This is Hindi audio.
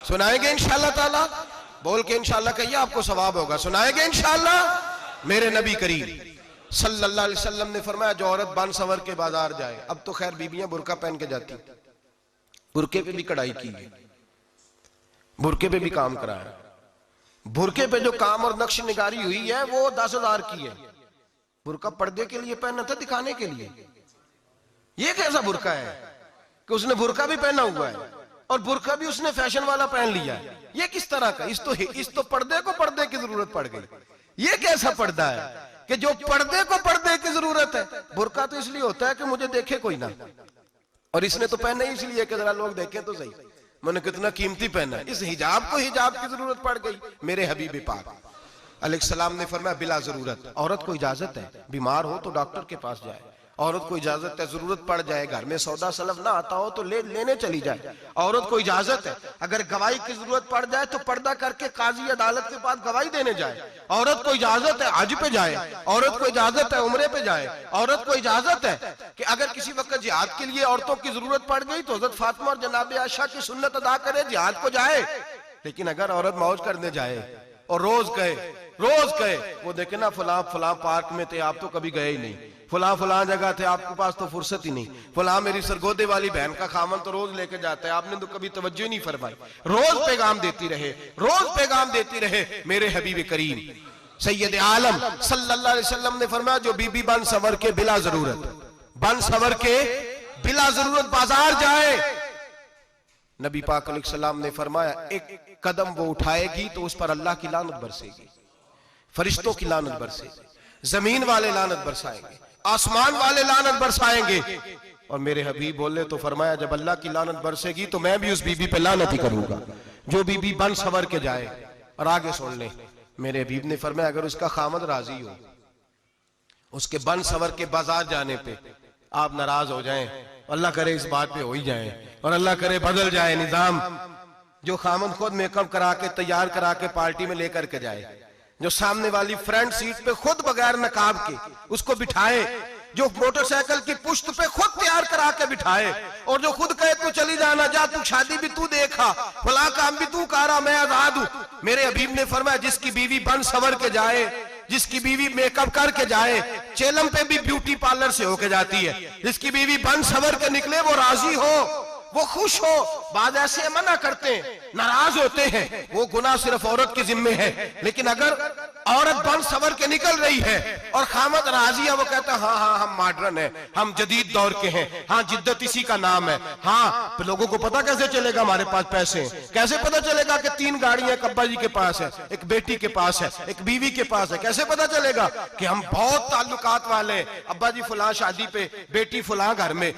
सुनाएंगे इंशाअल्लाह ताला। बोल के इंशाअल्लाह कहिए, आपको सवाब होगा। सुनाएंगे इंशाअल्लाह। मेरे नबी करीम सल्लल्लाहु अलैहि वसल्लम ने फरमाया, जो औरत बन सवर के बाजार जाए, अब तो खैर बीबियां बुरका पहन के जाती, बुरके पे भी कढ़ाई की है, बुरके पे भी काम कराया, बुरके पे जो काम और नक्श निगारी हुई है वो 10,000 की है। बुरका पर्दे के लिए पहना था, दिखाने के लिए। ये कैसा बुरका है कि उसने बुरका भी पहना हुआ है और बुरका भी उसने फैशन वाला पहन लिया है। ये किस तरह का? इस तो पर्दे को पर्दे की जरूरत पड़ गई। ये कैसा पर्दा है कि जो पर्दे को पर्दे की जरूरत है? बुरका तो इसलिए होता है कि मुझे देखे कोई ना, और इसने तो पहना ही इसलिए कि जरा लोग देखें तो सही मैंने कितना कीमती पहना। इस हिजाब को हिजाब की जरूरत पड़ गई। मेरे हबीब पाक अलैहिस्सलाम ने फरमाया, बिला जरूरत। औरत को इजाजत है, बीमार हो तो डॉक्टर के पास जाए। औरत को इजाजत है, जरूरत पड़ जाए, घर में सौदा सलफ ना आता हो तो लेने चली जाए। औरत को इजाजत है, अगर गवाही की जरूरत पड़ जाए तो पर्दा करके काजी अदालत के पास गवाही देने जाए। औरत को इजाजत है हज पे जाए, औरत को इजाजत है उम्रे पे जाए। औरत को इजाजत है कि अगर किसी वक्त जिहाद के लिए औरतों की जरूरत पड़ गई तो हजरत फातिमा और जनाब आयशा की सुन्नत अदा करे, जिहाद को जाए। लेकिन अगर औरत मौज करने जाए और रोज कहे वो देखे ना, फलां पार्क में थे, आप तो कभी गए ही नहीं, फलां जगह थे, आपके पास तो फुर्सत ही नहीं, फलां मेरी सरगोदे वाली बहन का खामन तो रोज लेके जाता है, आपने तो कभी तवज्जो ही नहीं फरमाई। रोज पैगाम देती रहे। मेरे हबीब करीम सैयद आलम सल्लल्लाहु अलैहि वसल्लम ने फरमाया, जो बीबी बन सवर के बिला जरूरत बाजार जाए, नबी पाक अलैहिस्सलाम ने फरमाया, एक कदम वो उठाएगी तो उस पर अल्लाह की लानत बरसेगी, फरिश्तों की लानत बरसेगी, जमीन वाले लानत बरसाएंगे, आसमान वाले लानत बरसाएंगे। और मेरे हबीब बोले तो फरमाया, जब अल्लाह की लानत बरसेगी तो मैं भी उस बीबी पे लानत ही करूंगा जो बीबी बन सवर के जाए। और आगे सुन ले, मेरे हबीब ने फरमाया, अगर उसका खामद राजी हो, उसके बन सवर के बाजार जाने पे आप नाराज हो जाएं, अल्लाह करे इस बात पे हो ही जाए, और अल्लाह करे बदल जाए निजाम, जो खामद खुद मेकअप करा के तैयार करा के पार्टी में लेकर के जाए, जो सामने वाली फ्रंट सीट पे खुद बगैर नकाब के उसको बिठाए, जो मोटरसाइकिल की पुश्त पे खुद तैयार करा के बिठाए, और जो खुद कहे तू चली जाना, जा तू शादी भी तू देखा, फला काम भी तू करा, मैं आजाद हूं। मेरे हबीब ने फरमाया, जिसकी बीवी बन सवर के जाए, जिसकी बीवी मेकअप करके जाए, चेलम पे भी ब्यूटी पार्लर से होके जाती है, जिसकी बीवी बन सवर के निकले, वो राजी हो, वो खुश हो। बाद ऐसे मना करते हैं, नाराज होते हैं, वो गुनाह सिर्फ औरत के जिम्मे है। लेकिन अगर औरत बन सवर के निकल रही है और खामद राजी है, वो कहता है हाँ हम मॉडर्न है, हम जदीद दौर के हैं, हाँ जिद्दत इसी का नाम है। हाँ, तो लोगों को पता कैसे चलेगा हमारे पास पैसे हैं? कैसे पता चलेगा कि 3 गाड़ियां एक अब्बा जी के पास है, एक बेटी के पास है, एक बीवी के पास है? कैसे पता चलेगा कि हम बहुत ताल्लुकात वाले, अब्बा जी फलां शादी पे, बेटी फलां घर में।